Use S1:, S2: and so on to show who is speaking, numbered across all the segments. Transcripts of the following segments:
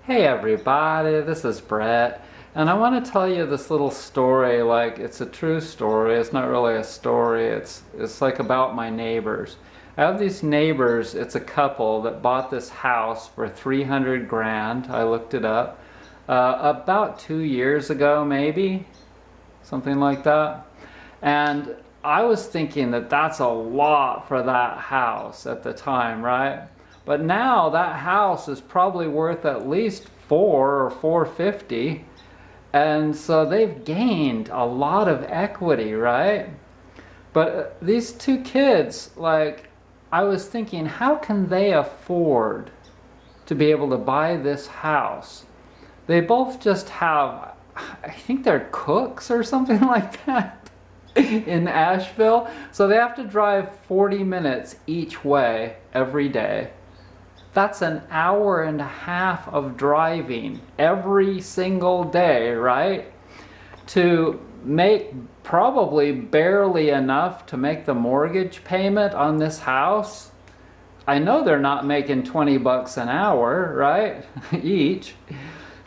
S1: Hey everybody, this is Brett, and I want to tell you this little story. Like, it's a true story. It's not really a story. It's like about my neighbors. I have these neighbors. It's a couple that bought this house for 300 grand. I looked it up about 2 years ago, maybe something like that. And I was thinking that that's a lot for that house at the time, right? But now that house is probably worth at least 450, and so they've gained a lot of equity, right? But these two kids, like, I was thinking, how can they afford to be able to buy this house? They both just have, I think they're cooks or something like that in Asheville. So they have to drive 40 minutes each way every day. That's an hour and a half of driving every single day, right? To make probably barely enough to make the mortgage payment on this house. I know they're not making 20 bucks an hour, right? Each.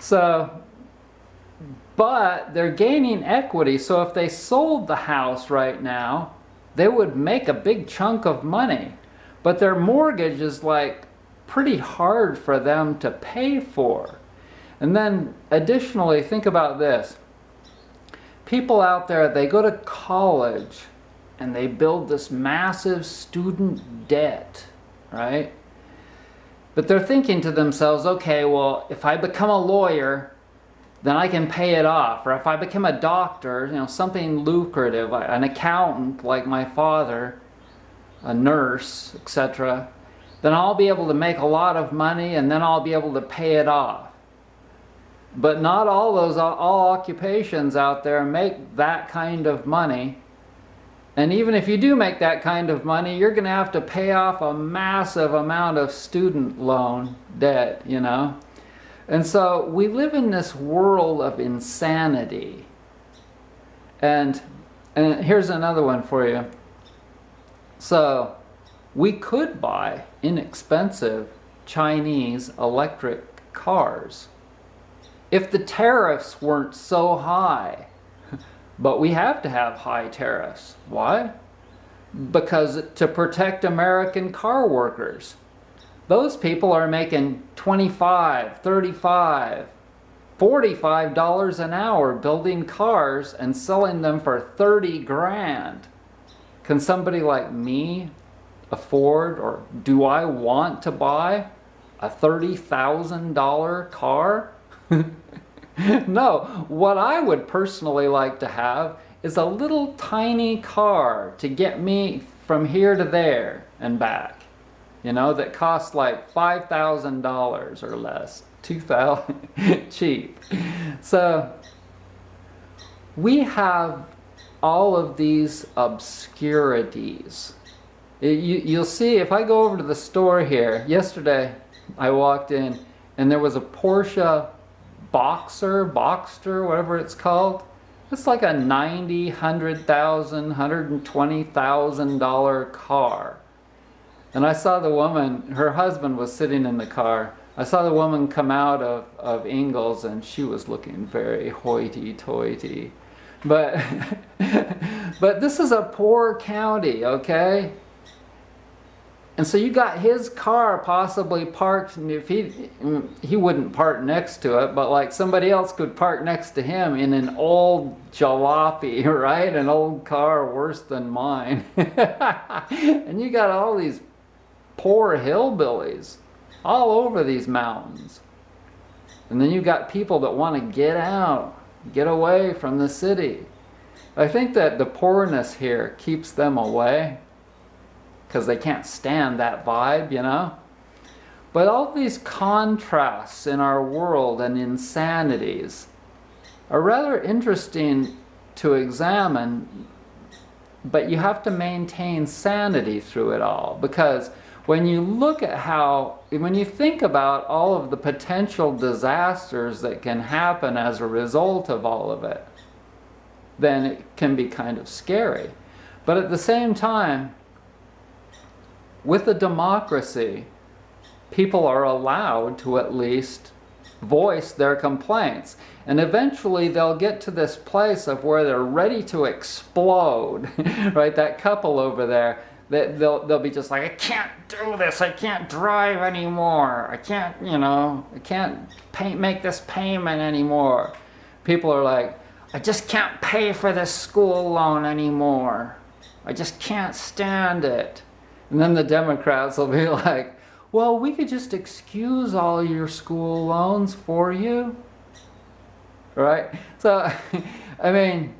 S1: So, but they're gaining equity. So if they sold the house right now, they would make a big chunk of money. But their mortgage is like pretty hard for them to pay for. And then additionally, think about this. People out there, they go to college and they build this massive student debt, right? But they're thinking to themselves, okay, well, if I become a lawyer, then I can pay it off. Or if I become a doctor, something lucrative, an accountant like my father, a nurse, etc., then I'll be able to make a lot of money, and then I'll be able to pay it off. But not all occupations out there make that kind of money. And even if you do make that kind of money, you're going to have to pay off a massive amount of student loan debt, And so we live in this world of insanity. And here's another one for you. So we could buy inexpensive Chinese electric cars if the tariffs weren't so high. But we have to have high tariffs. Why? Because to protect American car workers. Those people are making $25, $35, $45 an hour building cars and selling them for 30 grand. Can somebody like me afford, or do I want to buy a $30,000 car? No, what I would personally like to have is a little tiny car to get me from here to there and back, that costs like $5,000 or less, $2,000, cheap. So we have all of these obscurities. You'll see if I go over to the store here. Yesterday I walked in and there was a Porsche Boxster, whatever it's called. It's like a $90,000, $100,000, $120,000 car. And I saw the woman, her husband was sitting in the car. I saw the woman come out of Ingalls and she was looking very hoity-toity. But this is a poor county, okay? And so you got his car possibly parked, if he wouldn't park next to it, but like somebody else could park next to him in an old jalopy, right? An old car worse than mine. And you got all these poor hillbillies all over these mountains. And then you got people that want to get out, get away from the city. I think that the poorness here keeps them away, because they can't stand that vibe, But all these contrasts in our world and insanities are rather interesting to examine, but you have to maintain sanity through it all. Because when you look at when you think about all of the potential disasters that can happen as a result of all of it, then it can be kind of scary. But at the same time, with a democracy, people are allowed to at least voice their complaints. And eventually they'll get to this place of where they're ready to explode, right? That couple over there, they'll be just like, I can't do this, I can't drive anymore, I can't, I can't make this payment anymore. People are like, I just can't pay for this school loan anymore. I just can't stand it. And then the Democrats will be like, well, we could just excuse all your school loans for you. Right? So, I mean,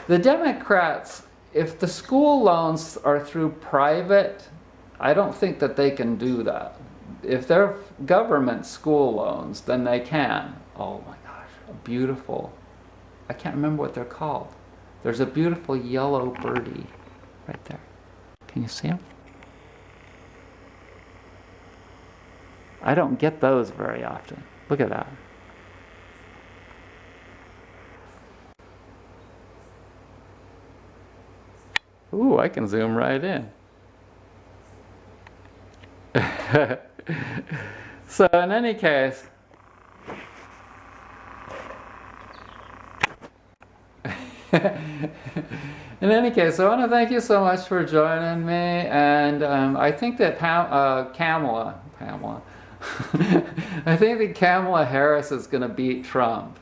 S1: the Democrats, if the school loans are through private, I don't think that they can do that. If they're government school loans, then they can. Oh my gosh, a beautiful, I can't remember what they're called. There's a beautiful yellow birdie right there. Can you see him? I don't get those very often. Look at that. Ooh, I can zoom right in. So in any case, I want to thank you so much for joining me, and I think that Pamela, I think that Kamala Harris is going to beat Trump.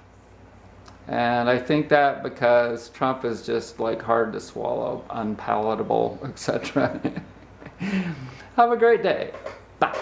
S1: And I think that because Trump is just like hard to swallow, unpalatable, etc. Have a great day. Bye.